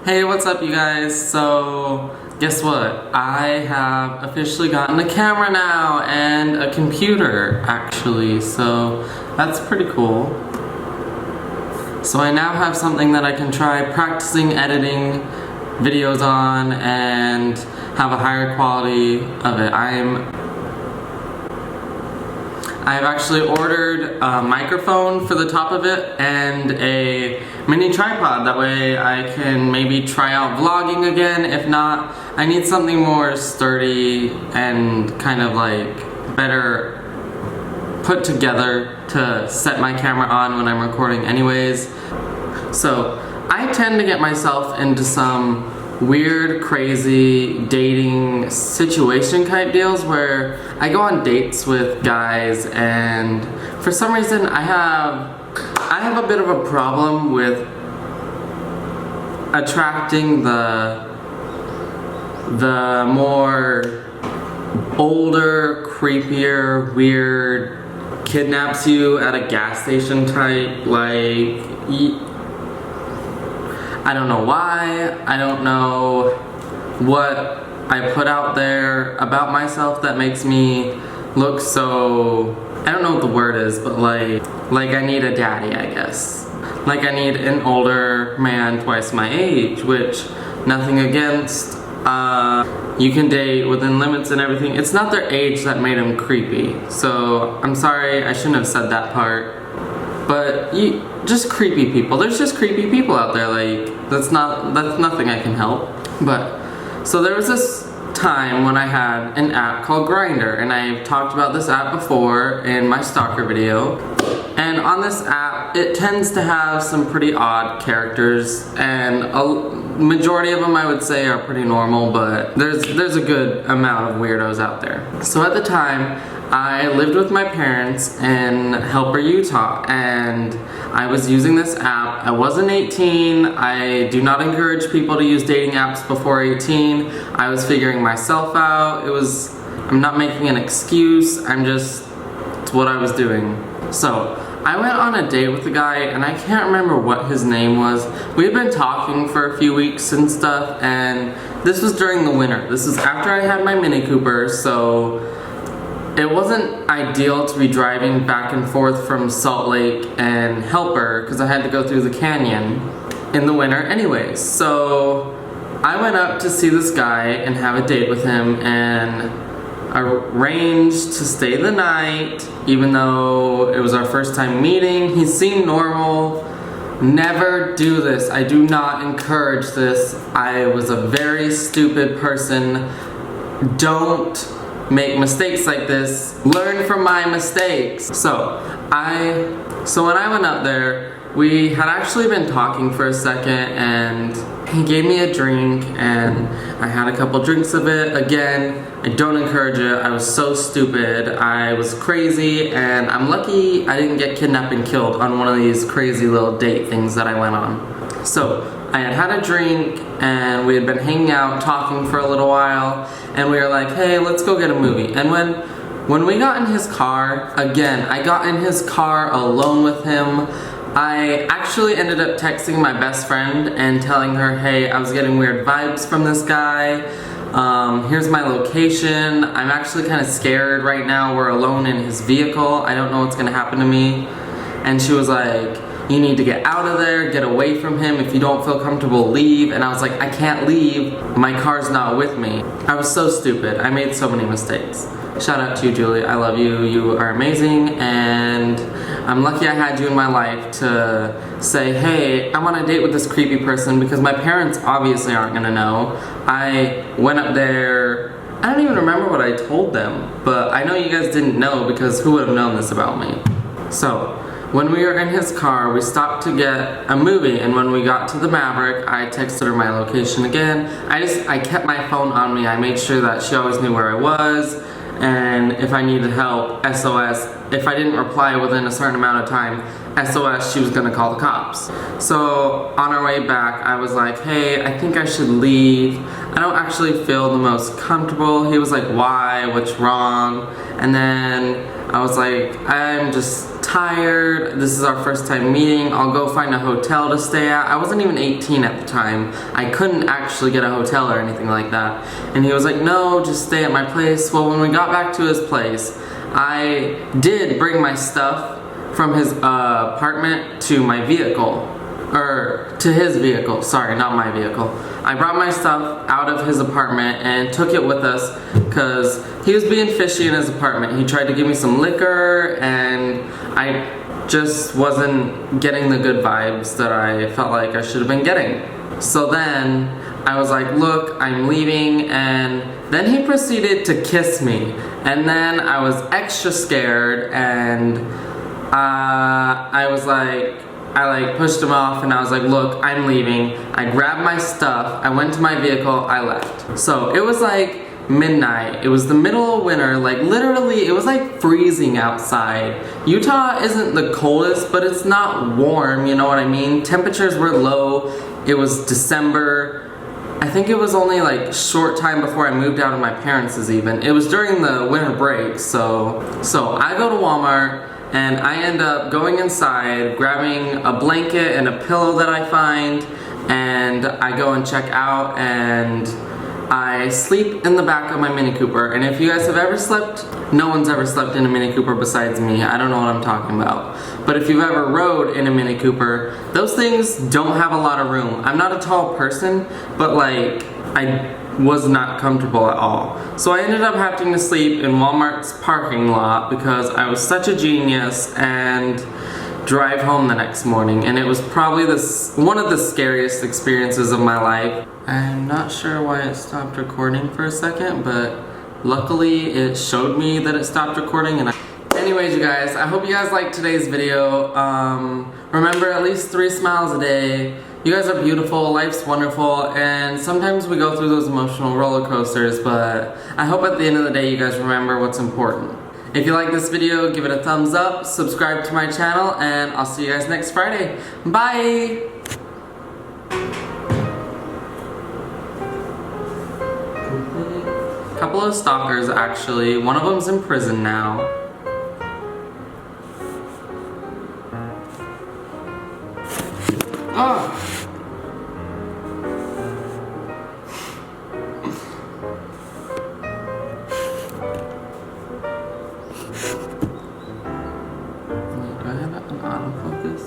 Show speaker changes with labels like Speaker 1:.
Speaker 1: Hey, what's up you guys? So, guess what? I have officially gotten a camera now and a computer, actually, so that's pretty cool. So I now have something that I can try practicing editing videos on and have a higher quality of it. I've actually ordered a microphone for the top of it and a mini tripod. That way I can maybe try out vlogging again. If not, I need something more sturdy and kind of like better put together to set my camera on when I'm recording anyways. So I tend to get myself into some weird, crazy dating situation type deals where I go on dates with guys, and for some reason I have a bit of a problem with attracting the more older, creepier, weird, kidnaps you at a gas station type, like, I don't know why, I don't know what I put out there about myself that makes me look so, I don't know what the word is, but like I need a daddy, I guess. Like I need an older man twice my age, which, nothing against, you can date within limits and everything. It's not their age that made them creepy, so I'm sorry, I shouldn't have said that part. But just creepy people. There's just creepy people out there. Like that's nothing I can help. But so there was this time when I had an app called Grindr, and I've talked about this app before in my stalker video. And on this app, it tends to have some pretty odd characters, and a majority of them I would say are pretty normal, but there's a good amount of weirdos out there. So at the time, I lived with my parents in Helper, Utah, and I was using this app. I wasn't 18. I do not encourage people to use dating apps before 18. I was figuring myself out. I'm not making an excuse. It's what I was doing. So I went on a date with a guy, and I can't remember what his name was. We had been talking for a few weeks and stuff, and this was during the winter. This was after I had my Mini Cooper, so it wasn't ideal to be driving back and forth from Salt Lake and Helper because I had to go through the canyon in the winter anyways. So I went up to see this guy and have a date with him, and arranged to stay the night, even though it was our first time meeting. He seemed normal. Never do this. I do not encourage this. I was a very stupid person. Don't make mistakes like this. Learn from my mistakes. So when I went up there, we had actually been talking for a second, and he gave me a drink, and I had a couple drinks of it. Again, I don't encourage it. I was so stupid. I was crazy, and I'm lucky I didn't get kidnapped and killed on one of these crazy little date things that I went on. So I had a drink, and we had been hanging out, talking for a little while, and we were like, hey, let's go get a movie. And when we got in his car, again, I got in his car alone with him. I actually ended up texting my best friend and telling her, hey, I was getting weird vibes from this guy. Here's my location. I'm actually kind of scared right now. We're alone in his vehicle. I don't know what's gonna happen to me. And she was like, you need to get out of there, get away from him. If you don't feel comfortable, leave. And I was like, I can't leave. My car's not with me. I was so stupid. I made so many mistakes. Shout out to you, Julie. I love you. You are amazing, and I'm lucky I had you in my life to say, hey, I'm on a date with this creepy person, because my parents obviously aren't gonna know. I went up there, I don't even remember what I told them, but I know you guys didn't know, because who would have known this about me? So when we were in his car, we stopped to get a movie, and when we got to the Maverick, I texted her my location again. I kept my phone on me. I made sure that she always knew where I was, and if I needed help, SOS. If I didn't reply within a certain amount of time, SOS, she was gonna call the cops. So on our way back, I was like, hey, I think I should leave. I don't actually feel the most comfortable. He was like, why? What's wrong? And then I was like, I'm just tired. This is our first time meeting. I'll go find a hotel to stay at. I wasn't even 18 at the time. I couldn't actually get a hotel or anything like that. And he was like, no, just stay at my place. Well, when we got back to his place, I did bring my stuff from his apartment to my vehicle. Or to his vehicle, sorry, not my vehicle. I brought my stuff out of his apartment and took it with us because he was being fishy in his apartment. He tried to give me some liquor and I just wasn't getting the good vibes that I felt like I should have been getting. So then I was like, look, I'm leaving, and then he proceeded to kiss me. And then I was extra scared and I pushed him off and I was like, look, I'm leaving. I grabbed my stuff, I went to my vehicle, I left. So it was like midnight. It was the middle of winter, like literally it was like freezing outside. Utah isn't the coldest, but it's not warm, you know what I mean? Temperatures were low. It was December. I think it was only like short time before I moved out of my parents' even. It was during the winter break, so I go to Walmart and I end up going inside, grabbing a blanket and a pillow that I find, and I go and check out and I sleep in the back of my Mini Cooper. And if you guys have ever slept, no one's ever slept in a Mini Cooper besides me. I don't know what I'm talking about. But if you've ever rode in a Mini Cooper, those things don't have a lot of room. I'm not a tall person, but like, I was not comfortable at all. So I ended up having to sleep in Walmart's parking lot because I was such a genius and drive home the next morning. And it was probably one of the scariest experiences of my life. I'm not sure why it stopped recording for a second, but luckily it showed me that it stopped recording. And anyways, you guys, I hope you guys liked today's video. Remember, at least 3 smiles a day. You guys are beautiful, life's wonderful, and sometimes we go through those emotional roller coasters, but I hope at the end of the day you guys remember what's important. If you like this video, give it a thumbs up, subscribe to my channel, and I'll see you guys next Friday. Bye! A couple of stalkers, actually. One of them's in prison now. Oh. Do I have an autofocus?